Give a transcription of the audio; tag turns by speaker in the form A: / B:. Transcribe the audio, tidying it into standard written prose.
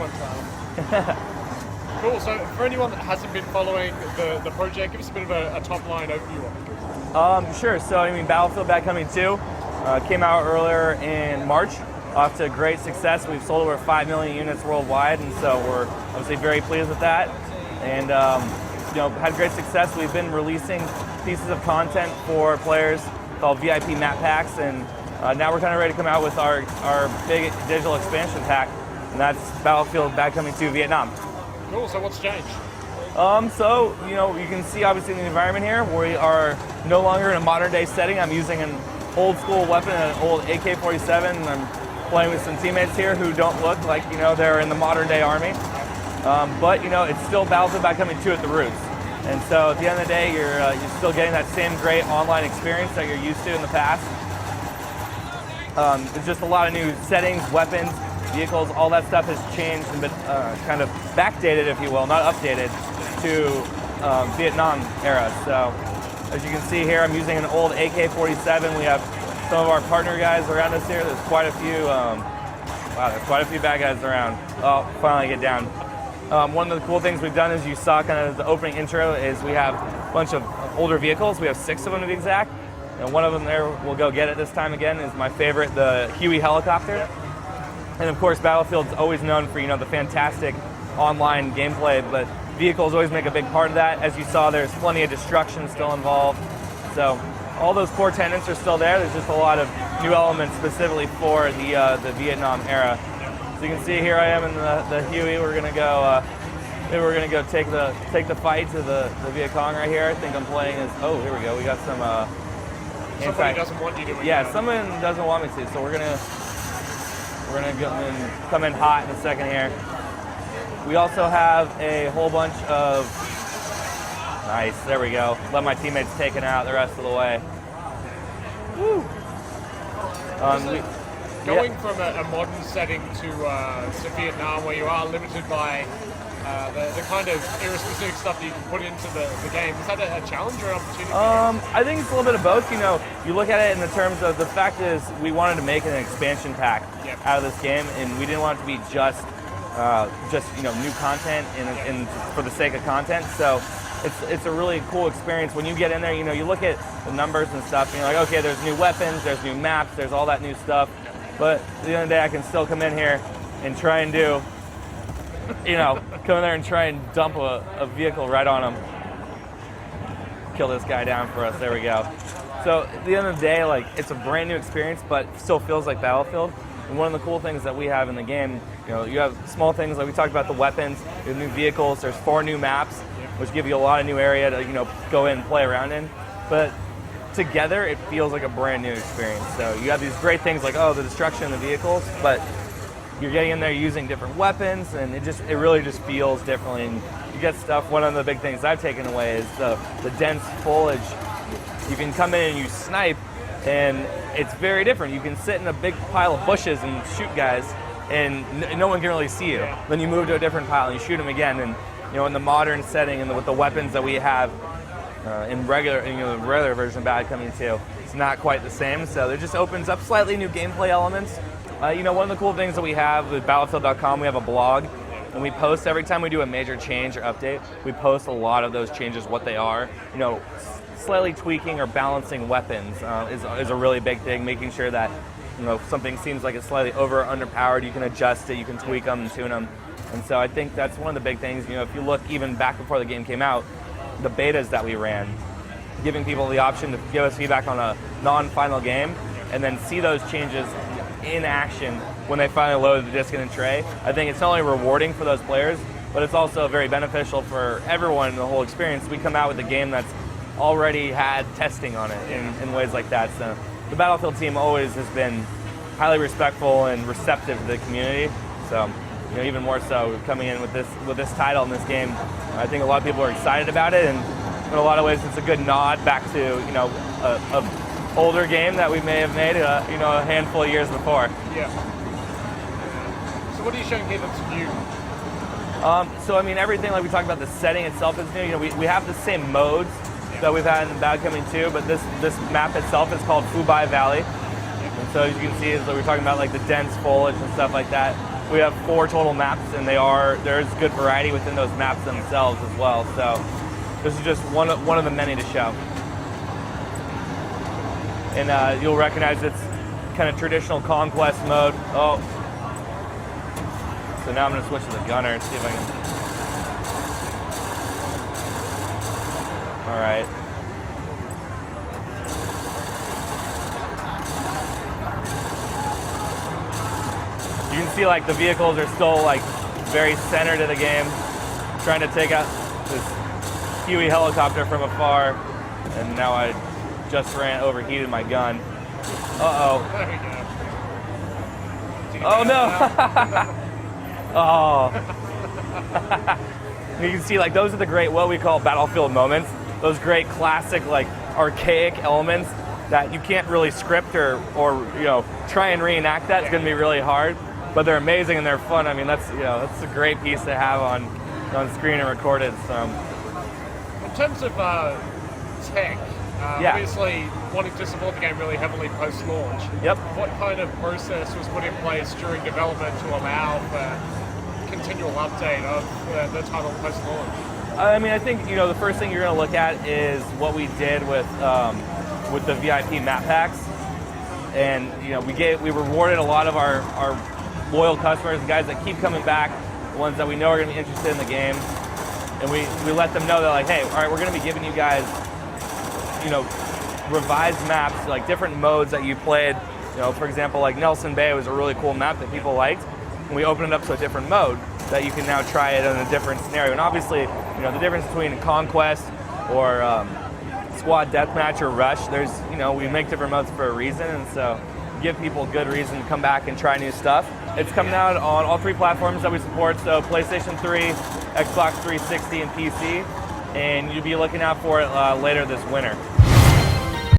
A: one time. Cool. So for anyone that hasn't been following the project, give us a bit of a top line overview of it.
B: Sure. So I mean, Battlefield Bad Company 2 came out earlier in March. Off to great success. We've sold over 5 million units worldwide, and so we're obviously very pleased with that. And had great success. We've been releasing pieces of content for players called VIP map packs, and now we're kind of ready to come out with our big digital expansion pack, and that's Battlefield Bad Company 2 Vietnam.
A: Cool. So what's changed?
B: So you can see obviously in the environment here, we are no longer in a modern day setting. I'm using an old school weapon, an old AK-47. I'm playing with some teammates here who don't look like they're in the modern day army. But it's still Battlefield Bad Company 2 at the roots. And so at the end of the day, you're still getting that same great online experience that you're used to in the past. There's just a lot of new settings, weapons, vehicles, all that stuff has changed and been kind of backdated, if you will, not updated, to Vietnam era. So as you can see here, I'm using an old AK-47. We have some of our partner guys around us here. There's quite a few, there's quite a few bad guys around. Oh, finally get down. One of the cool things we've done, as you saw kind of the opening intro, is we have a bunch of older vehicles. We have 6 of them to be exact. And one of them there, we'll go get it this time again, is my favorite, the Huey helicopter. And of course, Battlefield's always known for, the fantastic online gameplay, but vehicles always make a big part of that. As you saw, there's plenty of destruction still involved. So all those core tenets are still there. There's just a lot of new elements specifically for the Vietnam era. So you can see here I am in the Huey. We're gonna go. Maybe we're gonna go take the fight to the Viet Cong right here. I think I'm playing as. Oh, here we go. We got some.
A: Somebody doesn't want you to.
B: Yeah, someone doesn't want me to. So we're gonna come in hot in a second here. We also have a whole bunch of. Nice. There we go. Let my teammates take it out the rest of the way. Woo.
A: Going from a modern setting to Vietnam, where you are limited by the kind of era-specific stuff that you can put into the game, is that a challenge or an opportunity?
B: I think it's a little bit of both. You look at it in the terms of the fact is we wanted to make an expansion pack out of this game, and we didn't want it to be just new content and for the sake of content. So it's a really cool experience when you get in there. You look at the numbers and stuff, and you're like, okay, there's new weapons, there's new maps, there's all that new stuff. But at the end of the day, I can still come in here and try and come in there and try and dump a vehicle right on him. Kill this guy down for us. There we go. So at the end of the day, it's a brand new experience, but still feels like Battlefield. And one of the cool things that we have in the game, you have small things like we talked about the weapons, you have new vehicles. There's 4 new maps, which give you a lot of new area to go in and play around in. But together, it feels like a brand new experience. So you have these great things like, the destruction of the vehicles, but you're getting in there using different weapons, and it really just feels differently. And you get stuff. One of the big things I've taken away is the dense foliage. You can come in and you snipe, and it's very different. You can sit in a big pile of bushes and shoot guys, and no one can really see you. Then you move to a different pile and you shoot them again. And in the modern setting and with the weapons that we have in the regular version of Bad Company 2, it's not quite the same. So it just opens up slightly new gameplay elements. One of the cool things that we have with Battlefield.com, we have a blog, and we post every time we do a major change or update. We post a lot of those changes, what they are. Slightly tweaking or balancing weapons is a really big thing. Making sure that something seems like it's slightly over or underpowered, you can adjust it, you can tweak them and tune them. And so I think that's one of the big things. If you look even back before the game came out, the betas that we ran, giving people the option to give us feedback on a non-final game, and then see those changes in action when they finally load the disc in the tray. I think it's not only rewarding for those players, but it's also very beneficial for everyone in the whole experience. We come out with a game that's already had testing on it in ways like that. So the Battlefield team always has been highly respectful and receptive to the community. So even more so coming in with this title in this game, I think a lot of people are excited about it, and in a lot of ways it's a good nod back to a older game that we may have made a handful of years before.
A: Yeah. So what are you showing here that's new?
B: So everything like we talked about, the setting itself is new. We have the same modes that we've had in Bad Company 2, but this map itself is called Phu Bai Valley. And so as you can see, is that we're talking about the dense foliage and stuff like that. We have 4 total maps, and there's good variety within those maps themselves as well. So this is just one of the many to show. And you'll recognize it's kind of traditional conquest mode. Oh, so now I'm going to switch to the gunner and see if I can. All right. You can see like the vehicles are still like very centered in the game, trying to take out this Huey helicopter from afar, and now I just overheated my gun. Uh-oh.
A: There we go.
B: Oh no! Oh. You can see like those are the great, what we call battlefield moments. Those great classic like archaic elements that you can't really script or try and reenact that. It's going to be really hard, but they're amazing and they're fun. I mean, that's a great piece to have on screen and recorded. So.
A: In terms of tech, obviously wanting to support the game really heavily post-launch.
B: Yep.
A: What kind of process was put in place during development to allow for continual update of the title post-launch?
B: I mean, I think the first thing you're going to look at is what we did with the VIP map packs, and we rewarded a lot of our loyal customers, the guys that keep coming back, the ones that we know are going to be interested in the game, and we let them know that like, hey, all right, we're going to be giving you guys revised maps, like different modes that you played. For example, like Nelson Bay was a really cool map that people liked, and we opened it up to a different mode that you can now try it in a different scenario. And obviously, the difference between Conquest or Squad Deathmatch or Rush, there's, we make different modes for a reason, and so give people good reason to come back and try new stuff. It's coming out on all 3 platforms that we support, so PlayStation 3, Xbox 360, and PC, and you'll be looking out for it later this winter.